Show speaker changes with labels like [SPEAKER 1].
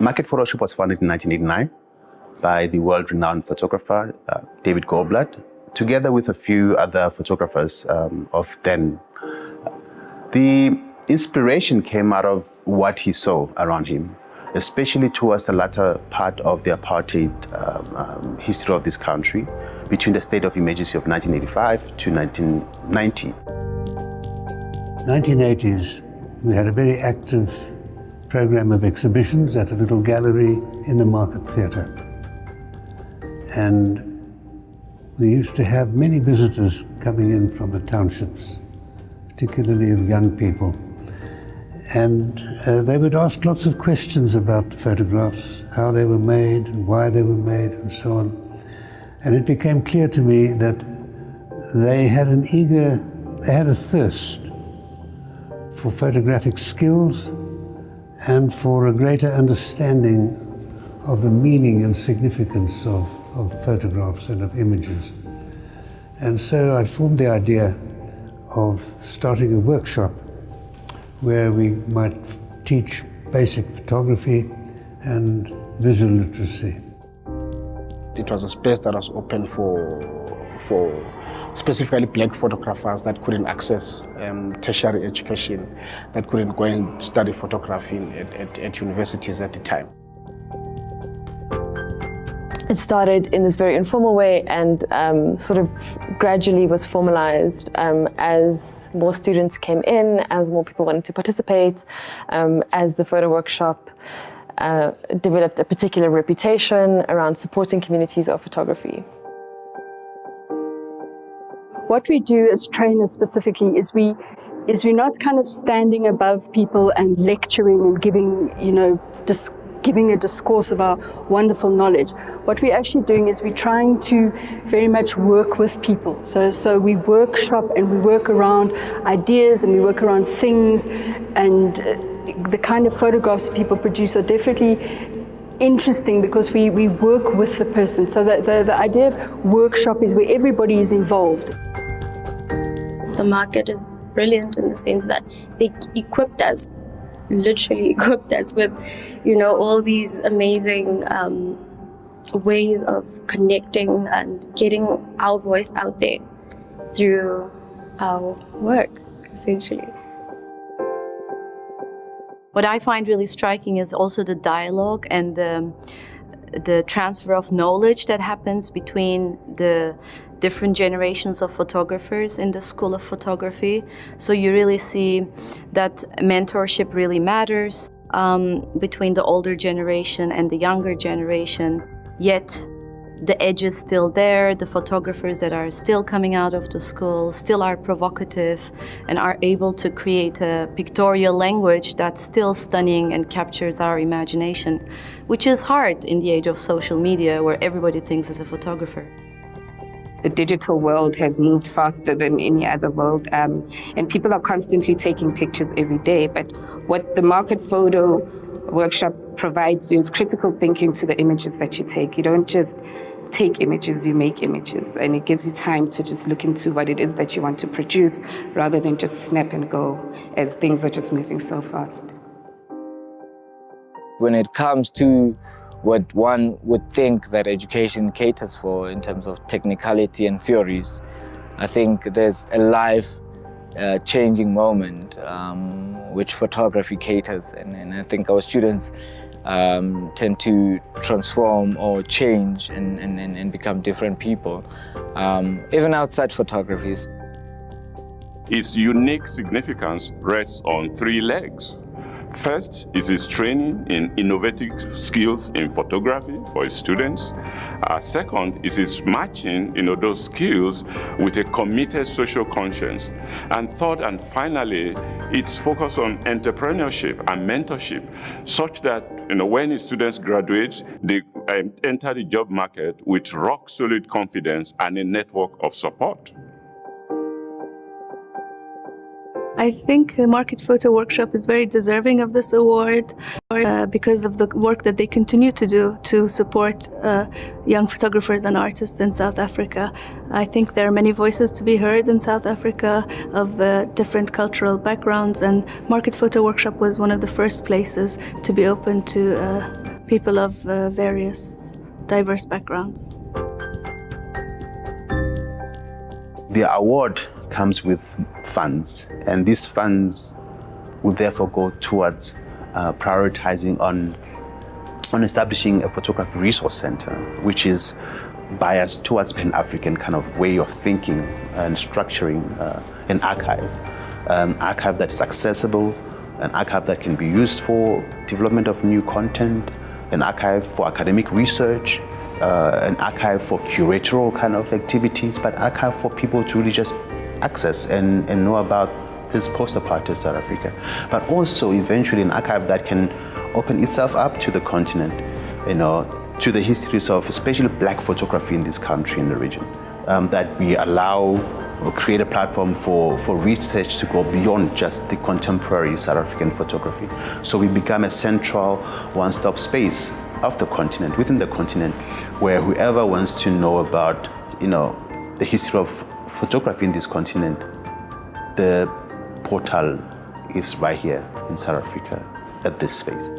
[SPEAKER 1] Market Photoshop was founded in 1989 by the world-renowned photographer David Goldblatt, together with a few other photographers of then. The inspiration came out of what he saw around him, especially towards the latter part of the apartheid history of this country, between the state of emergency of 1985 to 1990.
[SPEAKER 2] 1980s, we had a very active program of exhibitions at a little gallery in the Market Theatre. And we used to have many visitors coming in from the townships, particularly of young people. And they would ask lots of questions about the photographs, how they were made, and why they were made, and so on. And it became clear to me that they had a thirst for photographic skills and for a greater understanding of the meaning and significance of photographs and of images. And so I formed the idea of starting a workshop where we might teach basic photography and visual literacy.
[SPEAKER 3] It was a space that was open for specifically black photographers that couldn't access tertiary education, that couldn't go and study photography at universities at the time.
[SPEAKER 4] It started in this very informal way and sort of gradually was formalized as more students came in, as more people wanted to participate, as the photo workshop developed a particular reputation around supporting communities of photography.
[SPEAKER 5] What we do as trainers specifically is we're not kind of standing above people and lecturing and giving, giving a discourse of our wonderful knowledge. What we're actually doing is we're trying to very much work with people. So we workshop and we work around ideas and we work around things, and the kind of photographs people produce are definitely interesting because we work with the person. So the idea of workshop is where everybody is involved.
[SPEAKER 6] The market is brilliant in the sense that they equipped us, literally equipped us with, all these amazing ways of connecting and getting our voice out there through our work, essentially.
[SPEAKER 7] What I find really striking is also the dialogue and the transfer of knowledge that happens between the different generations of photographers in the School of Photography. So you really see that mentorship really matters between the older generation and the younger generation, yet the edge is still there. The photographers that are still coming out of the school still are provocative and are able to create a pictorial language that's still stunning and captures our imagination, which is hard in the age of social media where everybody thinks is a photographer.
[SPEAKER 8] The digital world has moved faster than any other world, and people are constantly taking pictures every day. But what the Market Photo Workshop provides you is critical thinking to the images that you take. You don't just take images, you make images, and it gives you time to just look into what it is that you want to produce rather than just snap and go, as things are just moving so fast.
[SPEAKER 9] When it comes to what one would think that education caters for in terms of technicality and theories, I think there's a life changing moment which photography caters, and I think our students tend to transform or change and become different people, even outside photography.
[SPEAKER 10] Its unique significance rests on three legs. First is its training in innovative skills in photography for its students. Second is its matching those skills with a committed social conscience. And third and finally, its focus on entrepreneurship and mentorship, such that when its students graduate, they enter the job market with rock-solid confidence and a network of support.
[SPEAKER 11] I think the Market Photo Workshop is very deserving of this award because of the work that they continue to do to support young photographers and artists in South Africa. I think there are many voices to be heard in South Africa of different cultural backgrounds, and Market Photo Workshop was one of the first places to be open to people of various diverse backgrounds.
[SPEAKER 1] The award comes with funds, and these funds will therefore go towards prioritizing on establishing a photography resource center, which is biased towards Pan-African kind of way of thinking and structuring an archive that's accessible, an archive that can be used for development of new content, an archive for academic research, an archive for curatorial kind of activities, but archive for people to really just access and know about this post-apartheid South Africa. But also eventually an archive that can open itself up to the continent, to the histories of especially Black photography in this country, in the region, that we allow or create a platform for research to go beyond just the contemporary South African photography. So we become a central one-stop space of the continent, within the continent, where whoever wants to know about, the history of photography in this continent, the portal is right here in South Africa at this space.